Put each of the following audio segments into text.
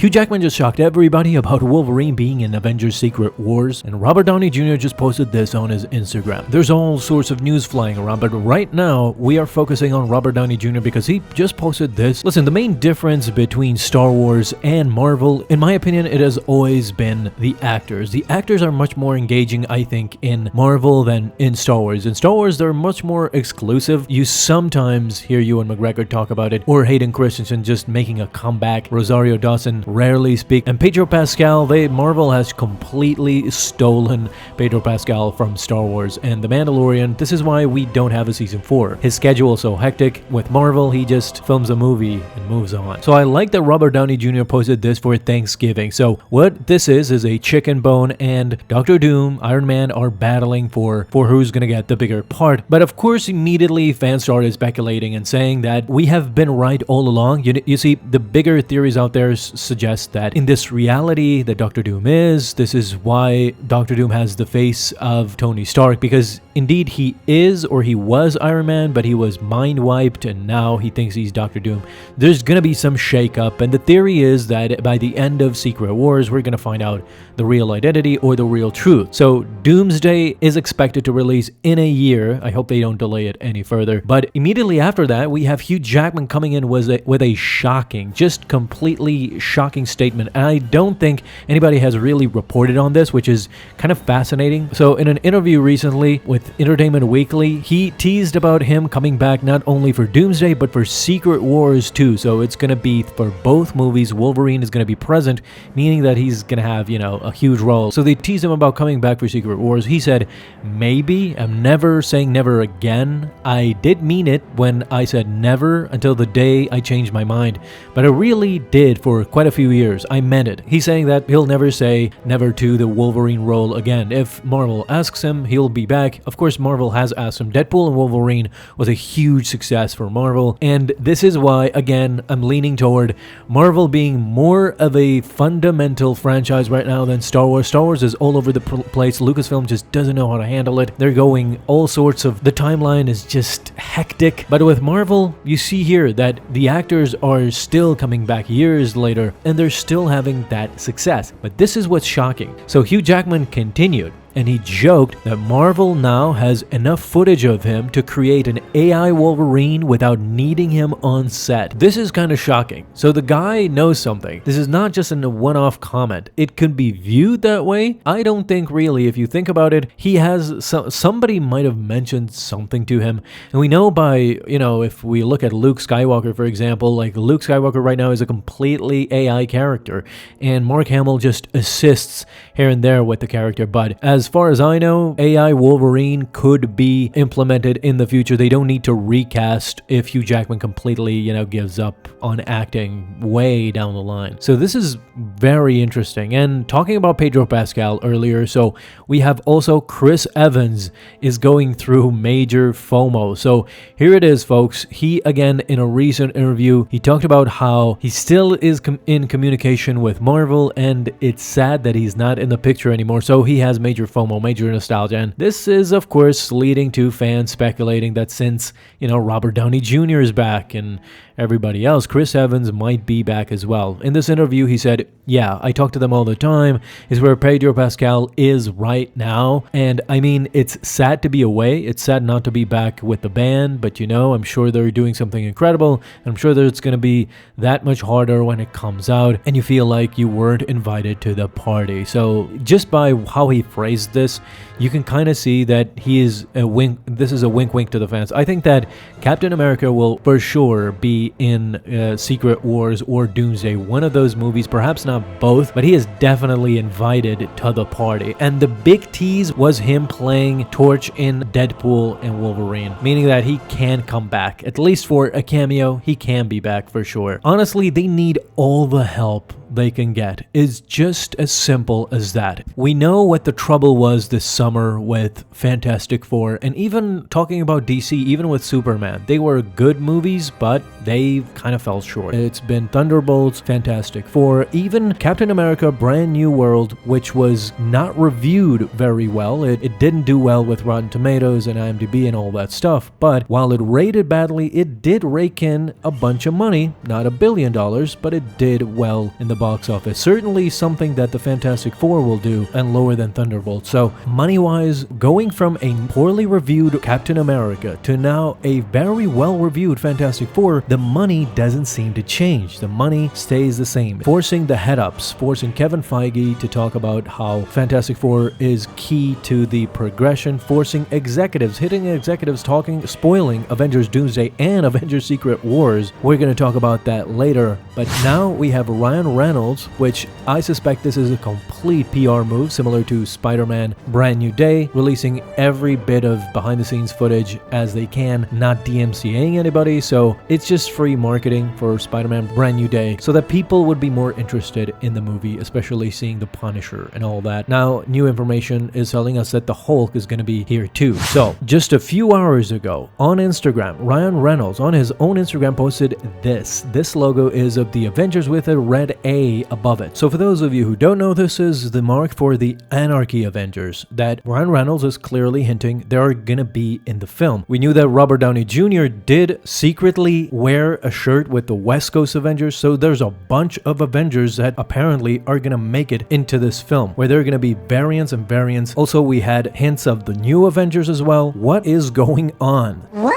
Hugh Jackman just shocked everybody about Wolverine being in Avengers Secret Wars, and Robert Downey Jr. just posted this on his Instagram. There's all sorts of news flying around, but right now we are focusing on Robert Downey Jr. because he just posted this. Listen, the main difference between Star Wars and Marvel, in my opinion, it has always been the actors. The actors are much more engaging, I think, in Marvel than in Star Wars. In Star Wars, they're much more exclusive. You sometimes hear Ewan McGregor talk about it, or Hayden Christensen just making a comeback. Rosario Dawson rarely speak, and Pedro Pascal, Marvel has completely stolen Pedro Pascal from Star Wars and The Mandalorian. This is why we don't have a season 4. His schedule is so hectic. With Marvel, he just films a movie and moves on. So I like that Robert Downey Jr. posted this for Thanksgiving. So what this is a chicken bone, and Dr. Doom, Iron Man are battling for who's gonna get the bigger part. But of course, immediately fans started speculating and saying that we have been right all along. You see, the bigger theories out there suggest that in this reality that Dr. Doom this is why Dr. Doom has the face of Tony Stark, because indeed he is, or he was, Iron Man, but he was mind wiped and now he thinks he's Dr. Doom. There's gonna be some shakeup, and the theory is that by the end of Secret Wars we're gonna find out the real identity or the real truth. So Doomsday is expected to release in a year. I hope they don't delay it any further. But immediately after that, we have Hugh Jackman coming in with a shocking, just completely shocking statement. And I don't think anybody has really reported on this, which is kind of fascinating. So in an interview recently with Entertainment Weekly, he teased about him coming back not only for Doomsday, but for Secret Wars too. So it's going to be for both movies. Wolverine is going to be present, meaning that he's going to have, a huge role. So they teased him about coming back for Secret Wars. He said, maybe. I'm never saying never again. I did mean it when I said never until the day I changed my mind. But I really did for quite a few years. I meant it. He's saying that he'll never say never to the Wolverine role again. If Marvel asks him, he'll be back. Of course, Marvel has asked him. Deadpool and Wolverine was a huge success for Marvel. And this is why, again, I'm leaning toward Marvel being more of a fundamental franchise right now than Star Wars. Star Wars is all over the place. Lucasfilm just doesn't know how to handle it. They're going all sorts of... The timeline is just hectic. But with Marvel, you see here that the actors are still coming back years later, and they're still having that success. But this is what's shocking. So Hugh Jackman continued, and he joked that Marvel now has enough footage of him to create an AI Wolverine without needing him on set. This is kind of shocking. So the guy knows something. This is not just a one-off comment. It could be viewed that way. I don't think really, if you think about it, he has somebody might have mentioned something to him. And we know by, if we look at Luke Skywalker, for example, like Luke Skywalker right now is a completely AI character, and Mark Hamill just assists here and there with the character. But as far as I know, AI Wolverine could be implemented in the future. They don't need to recast if Hugh Jackman completely, gives up on acting way down the line. So this is very interesting. And talking about Pedro Pascal earlier, so we have also Chris Evans is going through major FOMO. So here it is, folks. He, again, in a recent interview, he talked about how he still is in communication with Marvel, and it's sad that he's not in the picture anymore. So he has major FOMO, major nostalgia. And this is, of course, leading to fans speculating that since, Robert Downey Jr. is back and everybody else, Chris Evans might be back as well. In this interview, he said, yeah, I talk to them all the time. Is where Pedro Pascal is right now. And I mean, it's sad to be away. It's sad not to be back with the band, but I'm sure they're doing something incredible. I'm sure that it's going to be that much harder when it comes out and you feel like you weren't invited to the party. So just by how he phrased this, you can kind of see that he is a wink. This is a wink to the fans. I think that Captain America will for sure be in Secret Wars or Doomsday, one of those movies, perhaps not both, but he is definitely invited to the party. And the big tease was him playing Torch in Deadpool and Wolverine, meaning that he can come back, at least for a cameo. He can be back for sure. Honestly, they need all the help they can get. It's just as simple as that. We know what the trouble was this summer with Fantastic Four, and even talking about DC, even with Superman, they were good movies, but they kind of fell short. It's been Thunderbolts, Fantastic Four, even Captain America Brand New World, which was not reviewed very well. It didn't do well with Rotten Tomatoes and IMDb and all that stuff, but while it rated badly, it did rake in a bunch of money, not $1 billion, but it did well in the box office. Certainly something that the Fantastic Four will do, and lower than Thunderbolt. So money-wise, going from a poorly reviewed Captain America to now a very well-reviewed Fantastic Four, the money doesn't seem to change. The money stays the same. Forcing the head-ups, forcing Kevin Feige to talk about how Fantastic Four is key to the progression, forcing executives, hitting executives talking, spoiling Avengers Doomsday and Avengers Secret Wars. We're going to talk about that later. But now we have Ryan Reynolds, which I suspect this is a complete PR move, similar to Spider-Man Brand New Day, releasing every bit of behind-the-scenes footage as they can, not DMCAing anybody, so it's just free marketing for Spider-Man Brand New Day, so that people would be more interested in the movie, especially seeing the Punisher and all that. Now, new information is telling us that the Hulk is going to be here too. So, just a few hours ago, on Instagram, Ryan Reynolds, on his own Instagram, posted this. This logo is of the Avengers with a red A above it. So for those of you who don't know, this is the mark for the Anarchy Avengers that Ryan Reynolds is clearly hinting they are gonna be in the film. We knew that Robert Downey Jr. did secretly wear a shirt with the West Coast Avengers, so there's a bunch of Avengers that apparently are gonna make it into this film, where there are gonna be variants and variants. Also, we had hints of the new Avengers as well. What is going on? What?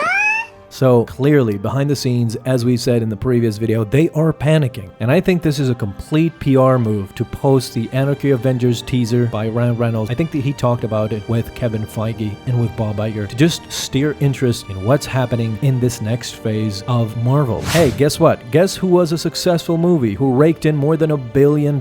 So clearly, behind the scenes, as we said in the previous video, they are panicking. And I think this is a complete PR move to post the Anarchy Avengers teaser by Ryan Reynolds. I think that he talked about it with Kevin Feige and with Bob Iger to just steer interest in what's happening in this next phase of Marvel. Hey, guess what? Guess who was a successful movie who raked in more than $1 billion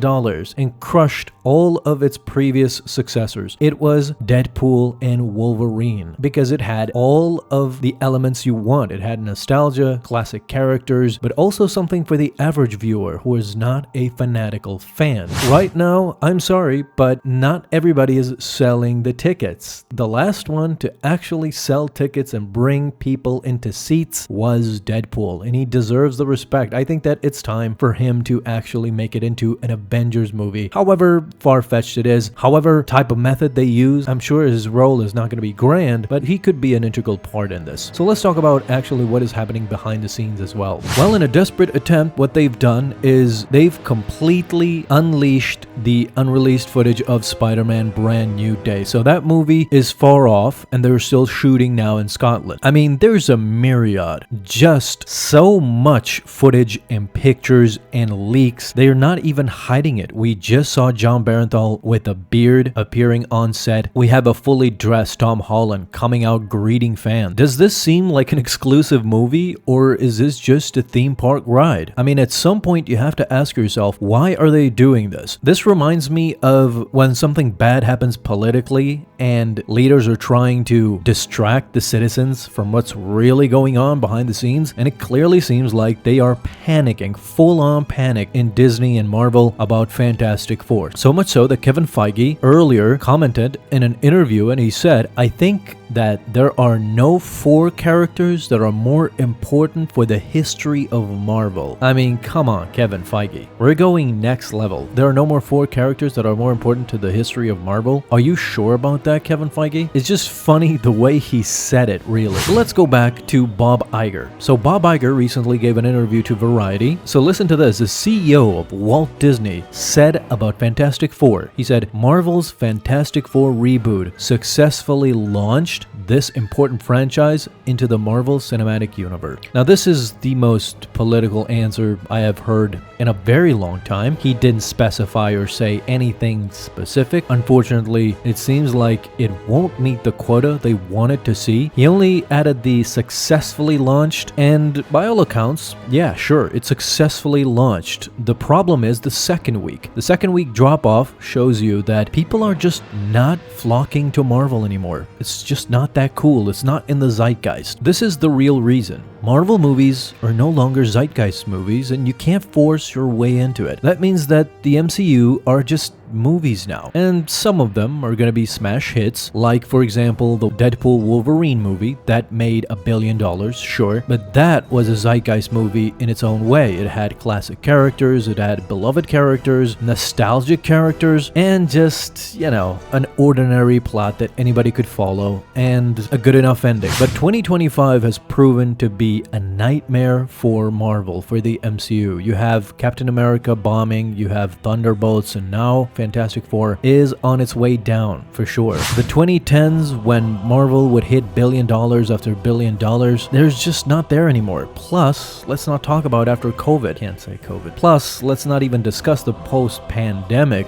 and crushed all of its previous successors? It was Deadpool and Wolverine, because it had all of the elements you want. It had nostalgia, classic characters, but also something for the average viewer who is not a fanatical fan. Right now, I'm sorry, but not everybody is selling the tickets. The last one to actually sell tickets and bring people into seats was Deadpool, and he deserves the respect. I think that it's time for him to actually make it into an Avengers movie. However far-fetched it is, however type of method they use, I'm sure his role is not going to be grand, but he could be an integral part in this. So let's talk about actually what is happening behind the scenes as well. Well, in a desperate attempt, what they've done is they've completely unleashed the unreleased footage of Spider-Man Brand New Day. So that movie is far off, and they're still shooting now in Scotland. I mean, there's a myriad, just so much footage and pictures and leaks. They are not even hiding it. We just saw John Barenthal with a beard appearing on set. We have a fully dressed Tom Holland coming out greeting fans. Does this seem like an exclusive movie, or is this just a theme park ride? I mean, at some point you have to ask yourself, why are they doing this? This reminds me of when something bad happens politically and leaders are trying to distract the citizens from what's really going on behind the scenes, and it clearly seems like they are panicking, full-on panic in Disney and Marvel about Fantastic Four. So much so that Kevin Feige earlier commented in an interview, and he said, I think that there are no 4 characters that are more important for the history of Marvel. I mean, come on, Kevin Feige. We're going next level. There are no more 4 characters that are more important to the history of Marvel. Are you sure about that, Kevin Feige? It's just funny the way he said it, really. So let's go back to Bob Iger. So Bob Iger recently gave an interview to Variety. So listen to this. The CEO of Walt Disney said about Fantastic Four. He said, Marvel's Fantastic Four reboot successfully launched this important franchise into the Marvel Cinematic Universe. Now, this is the most political answer I have heard in a very long time. He didn't specify or say anything specific. Unfortunately, it seems like it won't meet the quota they wanted to see. He only added the successfully launched, and by all accounts, yeah, sure, it successfully launched. The problem is the second week. The second week drop-off shows you that people are just not flocking to Marvel anymore. It's just not that cool. It's not in the zeitgeist. This is the real reason. Marvel movies are no longer zeitgeist movies, and you can't force your way into it. That means that the MCU are just movies now, and some of them are going to be smash hits, like for example the Deadpool Wolverine movie that made $1 billion, sure, but that was a zeitgeist movie in its own way. It had classic characters, it had beloved characters, nostalgic characters, and just, you know, an ordinary plot that anybody could follow and a good enough ending. But 2025 has proven to be be a nightmare for Marvel, for the MCU. You have Captain America bombing, you have Thunderbolts, and now Fantastic Four is on its way down, for sure. The 2010s, when Marvel would hit $1 billion after $1 billion, there's just not there anymore. Plus, let's not talk about after COVID. Can't say COVID. Plus, let's not even discuss the post-pandemic.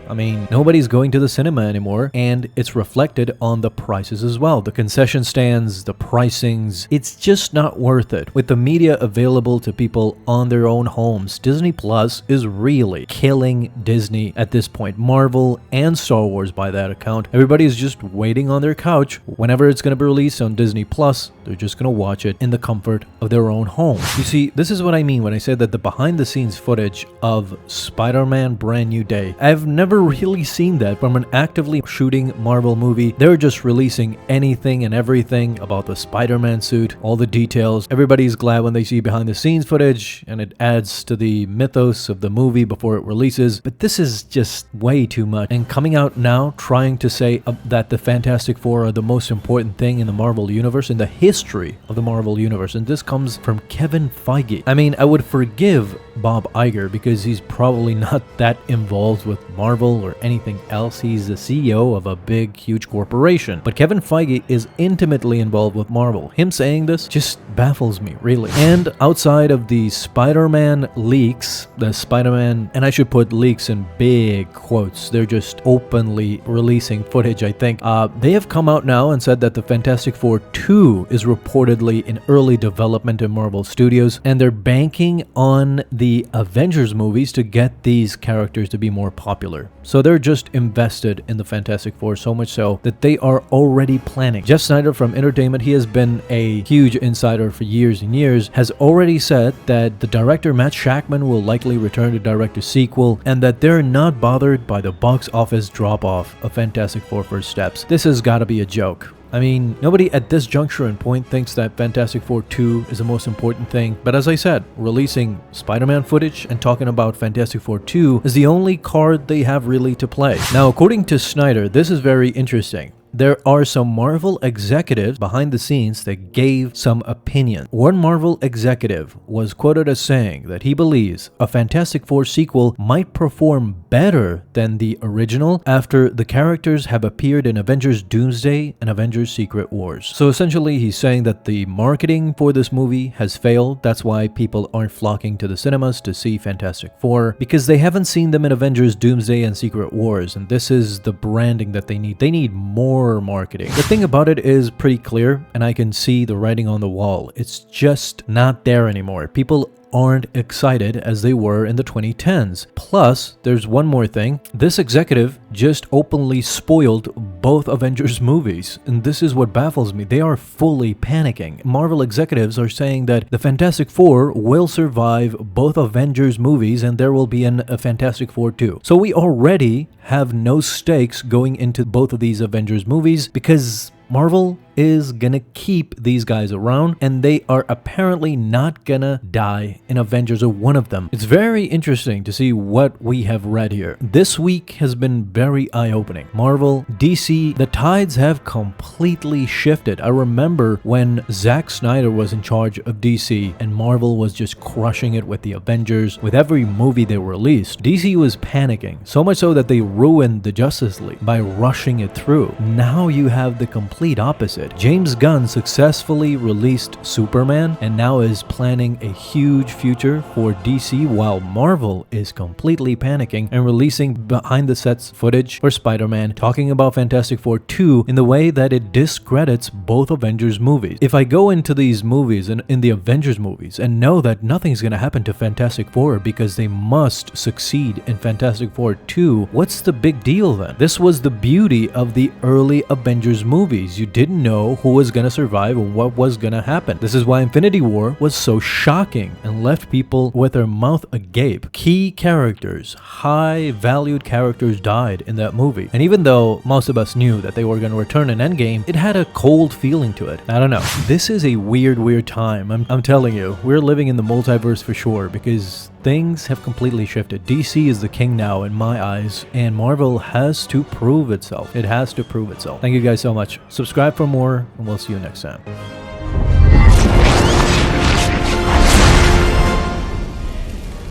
I mean, nobody's going to the cinema anymore, and it's reflected on the prices as well. The concession stands, the pricings, it's just not worth it. With the media available to people on their own homes, Disney Plus is really killing Disney at this point. Marvel and Star Wars by that account. Everybody's just waiting on their couch. Whenever it's going to be released on Disney Plus, they're just going to watch it in the comfort of their own home. You see, this is what I mean when I say that the behind-the-scenes footage of Spider-Man Brand New Day, I've never really seen that from an actively shooting Marvel movie. They're just releasing anything and everything about the Spider-Man suit, all the details. Everybody's glad when they see behind-the-scenes footage, and it adds to the mythos of the movie before it releases. But this is just way too much. And coming out now trying to say that the Fantastic Four are the most important thing in the Marvel Universe, in the history of the Marvel Universe. And this comes from Kevin Feige. I mean, I would forgive Bob Iger because he's probably not that involved with Marvel or anything else. He's the CEO of a big, huge corporation. But Kevin Feige is intimately involved with Marvel. Him saying this just baffles me, really. And outside of the Spider-Man leaks, the Spider-Man, and I should put leaks in big quotes, they're just openly releasing footage, I think. They have come out now and said that the Fantastic Four 2 is reportedly in early development in Marvel Studios, and they're banking on the Avengers movies to get these characters to be more popular. So they're just invested in the Fantastic Four, so much so that they are already planning. Jeff Snyder from Entertainment, he has been a huge insider for years and years, has already said that the director Matt Shakman will likely return to direct a sequel, and that they're not bothered by the box office drop-off of Fantastic Four First Steps. This has got to be a joke. I mean, nobody at this juncture and point thinks that Fantastic Four 2 is the most important thing, but as I said, releasing Spider-Man footage and talking about Fantastic Four 2 is the only card they have really to play. Now, according to Snyder, this is very interesting. There are some Marvel executives behind the scenes that gave some opinion. One Marvel executive was quoted as saying that he believes a Fantastic Four sequel might perform better than the original after the characters have appeared in Avengers Doomsday and Avengers Secret Wars. So essentially, he's saying that the marketing for this movie has failed. That's why people aren't flocking to the cinemas to see Fantastic Four, because they haven't seen them in Avengers Doomsday and Secret Wars, and this is the branding that they need. They need more marketing. The thing about it is pretty clear, and I can see the writing on the wall. It's just not there anymore. People aren't excited as they were in the 2010s. Plus, there's one more thing. This executive just openly spoiled both Avengers movies, and this is what baffles me. They are fully panicking. Marvel executives are saying that the Fantastic Four will survive both Avengers movies and there will be a Fantastic Four 2. So we already have no stakes going into both of these Avengers movies because Marvel is gonna keep these guys around, and they are apparently not gonna die in Avengers or one of them. It's very interesting to see what we have read here. This week has been very eye-opening. Marvel, DC, the tides have completely shifted. I remember when Zack Snyder was in charge of DC and Marvel was just crushing it with the Avengers. With every movie they released, DC was panicking, so much so that they ruined the Justice League by rushing it through. Now you have the complete opposite. James Gunn successfully released Superman and now is planning a huge future for DC, while Marvel is completely panicking and releasing behind-the-sets footage for Spider-Man, talking about Fantastic Four 2 in the way that it discredits both Avengers movies. If I go into these movies and in the Avengers movies and know that nothing's gonna happen to Fantastic Four because they must succeed in Fantastic Four 2, what's the big deal then? This was the beauty of the early Avengers movies. You didn't know who was gonna survive and what was gonna happen. This is why Infinity War was so shocking and left people with their mouth agape. Key characters, high valued characters died in that movie. And even though most of us knew that they were gonna return in Endgame, it had a cold feeling to it. I don't know. This is a weird time. I'm telling you, we're living in the multiverse for sure, because things have completely shifted. DC is the king now in my eyes, and Marvel has to prove itself. It has to prove itself. Thank you guys so much. Subscribe for more, and we'll see you next time.